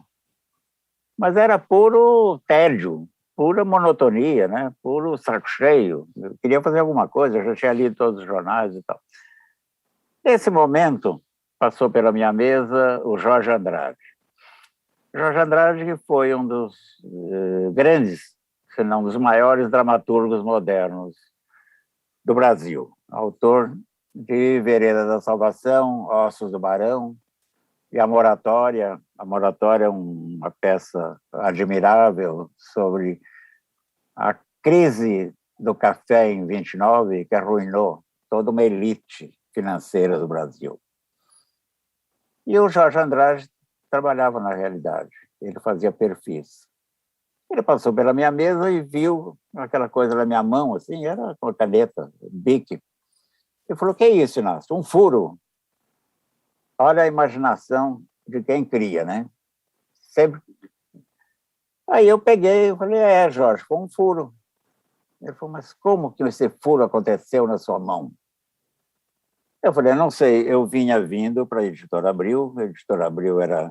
Mas era puro tédio, pura monotonia, né? Puro saco cheio. Eu queria fazer alguma coisa, eu já tinha lido todos os jornais e tal. Nesse momento, passou pela minha mesa o Jorge Andrade. Jorge Andrade que foi um dos grandes, se não dos maiores dramaturgos modernos do Brasil, autor de Vereda da Salvação, Ossos do Barão, e a Moratória. A Moratória é uma peça admirável sobre a crise do café em 29, que arruinou toda uma elite financeira do Brasil. E o Jorge Andrade trabalhava na realidade, ele fazia perfis. Ele passou pela minha mesa e viu aquela coisa na minha mão, assim, era uma caneta, Bic. Ele falou, que é isso, Inácio? Um furo. Olha a imaginação de quem cria, né? Sempre. Aí eu peguei e falei, Jorge, foi um furo. Ele falou, mas como que esse furo aconteceu na sua mão? Eu falei, não sei, eu vinha vindo para a Editora Abril, a Editora Abril era...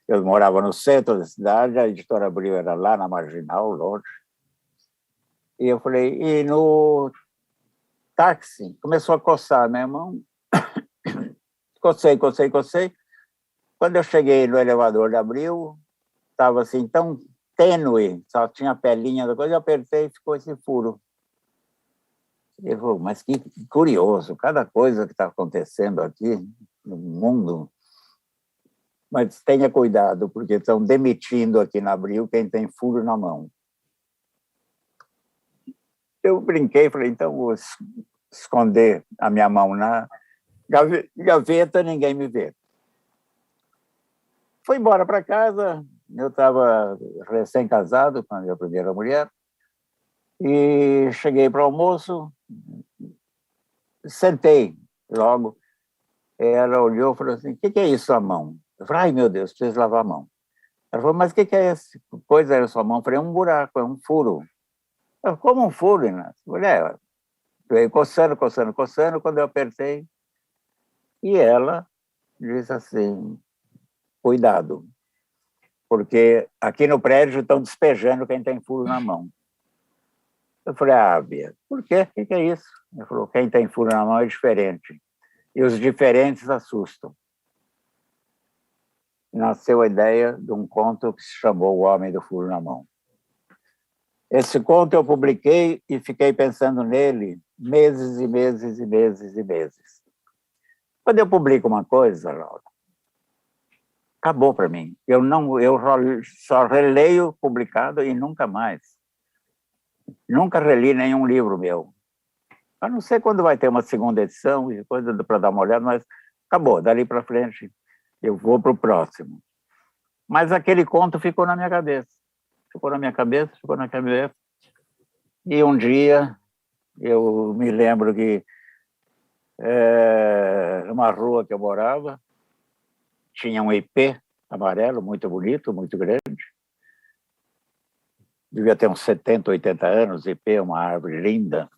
Eu morava no centro da cidade, a Editora Abril era lá na Marginal, longe. E eu falei, e no táxi, começou a coçar a minha mão, cocei. Quando eu cheguei no elevador de Abril, estava assim, tão tênue, só tinha a pelinha da coisa, eu apertei e ficou esse furo. Ele falou, mas que curioso, cada coisa que está acontecendo aqui no mundo. Mas tenha cuidado, porque estão demitindo aqui na Abril quem tem furo na mão. Eu brinquei, falei, então vou esconder a minha mão na gaveta, ninguém me vê. Fui embora para casa, eu estava recém-casado com a minha primeira mulher, e cheguei para o almoço, sentei logo, ela olhou e falou assim, o que é isso, a mão? Eu falei, ai meu Deus, preciso lavar a mão. Ela falou, mas o que é essa coisa aí na sua mão? Eu falei, é um buraco, é um furo. Eu falei, como um furo, Inácio? Eu falei, veio coçando, quando eu apertei, e ela disse assim, cuidado, porque aqui no prédio estão despejando quem tem furo na mão. Eu falei, Bia, por quê? O que é isso? Ele falou, quem tem furo na mão é diferente. E os diferentes assustam. Nasceu a ideia de um conto que se chamou O Homem do Furo na Mão. Esse conto eu publiquei e fiquei pensando nele meses e meses e meses e meses. Quando eu publico uma coisa, Laura, acabou para mim. Eu só releio publicado e nunca mais. Nunca reli nenhum livro meu. Eu não sei quando vai ter uma segunda edição e coisa para dar uma olhada, mas acabou. Dali para frente eu vou para o próximo. Mas aquele conto ficou na minha cabeça. Ficou na minha cabeça. E um dia eu me lembro que numa rua que eu morava tinha um ipê amarelo, muito bonito, muito grande. Devia ter uns 70, 80 anos, ipê, uma árvore linda.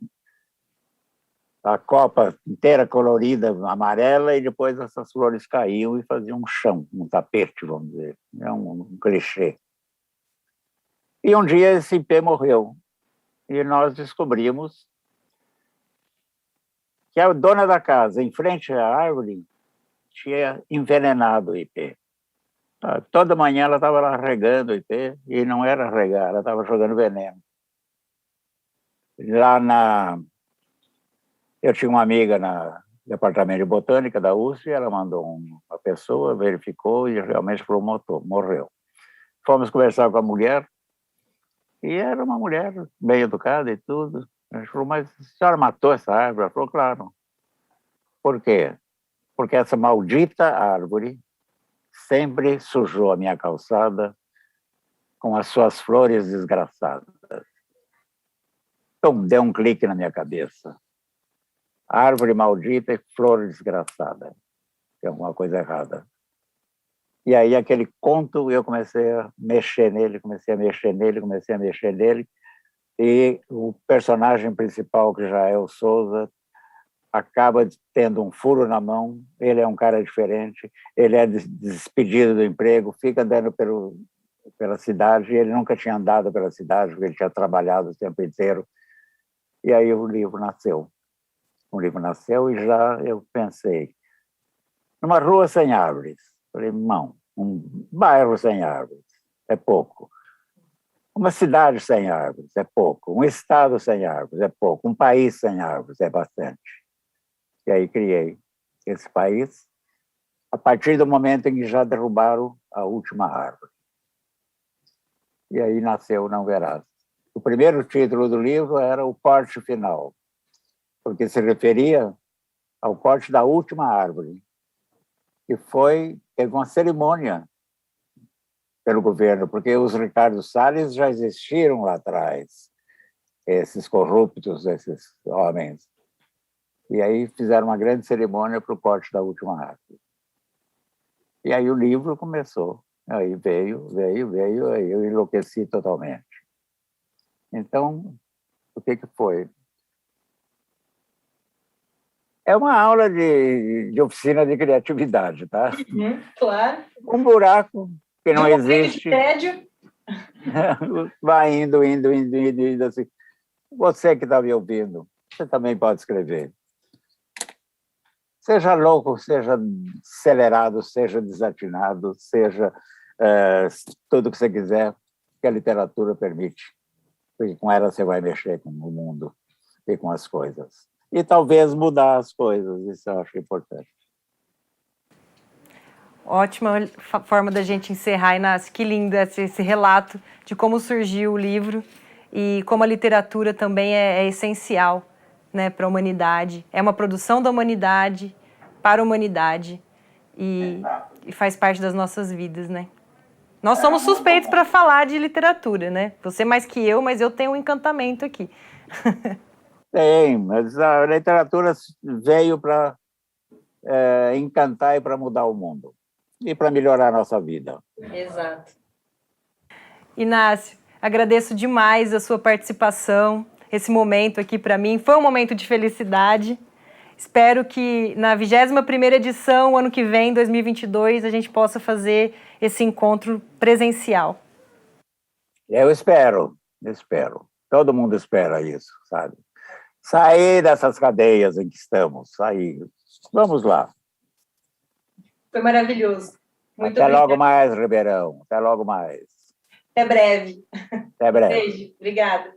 A copa inteira colorida, amarela, e depois essas flores caíam e faziam um chão, um tapete, vamos dizer. É um clichê. E um dia esse ipê morreu. E nós descobrimos que a dona da casa, em frente à árvore, tinha envenenado o ipê. Toda manhã ela estava lá regando o ipê, e não era regar, ela estava jogando veneno. Eu tinha uma amiga no departamento de botânica da USP, ela mandou uma pessoa, verificou e realmente falou, morreu. Fomos conversar com a mulher, e era uma mulher bem educada e tudo. A gente falou, mas a senhora matou essa árvore? Ela falou, claro. Por quê? Porque essa maldita árvore sempre sujou a minha calçada com as suas flores desgraçadas. Então, deu um clique na minha cabeça. Árvore maldita e flor desgraçada. Tem alguma coisa errada. E aí, aquele conto, eu comecei a mexer nele, e o personagem principal, que já é o Souza, acaba tendo um furo na mão, ele é um cara diferente, ele é despedido do emprego, fica andando pela cidade, e ele nunca tinha andado pela cidade, porque ele tinha trabalhado o tempo inteiro. E aí o livro nasceu. E já eu pensei, numa rua sem árvores. Falei, não, um bairro sem árvores, é pouco. Uma cidade sem árvores é pouco, um estado sem árvores é pouco, um país sem árvores é bastante. E aí criei esse país, a partir do momento em que já derrubaram a última árvore. E aí nasceu Não Verás. O primeiro título do livro era O Corte Final, porque se referia ao corte da última árvore, que teve uma cerimônia pelo governo, porque os Ricardo Salles já existiram lá atrás, esses corruptos, esses homens. E aí fizeram uma grande cerimônia para o corte da última árvore. E aí o livro começou. Aí veio, aí eu enlouqueci totalmente. Então, o que foi? É uma aula de oficina de criatividade, tá? Claro. Um buraco que não existe. De tédio. Vai indo, assim. Você que está me ouvindo, você também pode escrever. Seja louco, seja acelerado, seja desatinado, seja tudo o que você quiser, que a literatura permite. Porque com ela você vai mexer com o mundo e com as coisas. E talvez mudar as coisas, isso eu acho importante. Ótima forma da gente encerrar, Inácio. Que lindo esse relato de como surgiu o livro e como a literatura também é essencial, né, para a humanidade. É uma produção da humanidade, para a humanidade e faz parte das nossas vidas, né? Nós somos suspeitos para falar de literatura, né? Você mais que eu, mas eu tenho um encantamento aqui. Tem, mas a literatura veio para encantar e para mudar o mundo. E para melhorar a nossa vida. Exato. Inácio, agradeço demais a sua participação, esse momento aqui para mim. Foi um momento de felicidade. Espero que na 21ª edição, ano que vem, 2022, a gente possa fazer esse encontro presencial. Eu espero. Todo mundo espera isso, sabe? Sair dessas cadeias em que estamos, sair. Vamos lá. Foi maravilhoso. Muito Até logo mais, Ribeirão. Até logo mais. Até breve. Até breve. Beijo. Obrigada.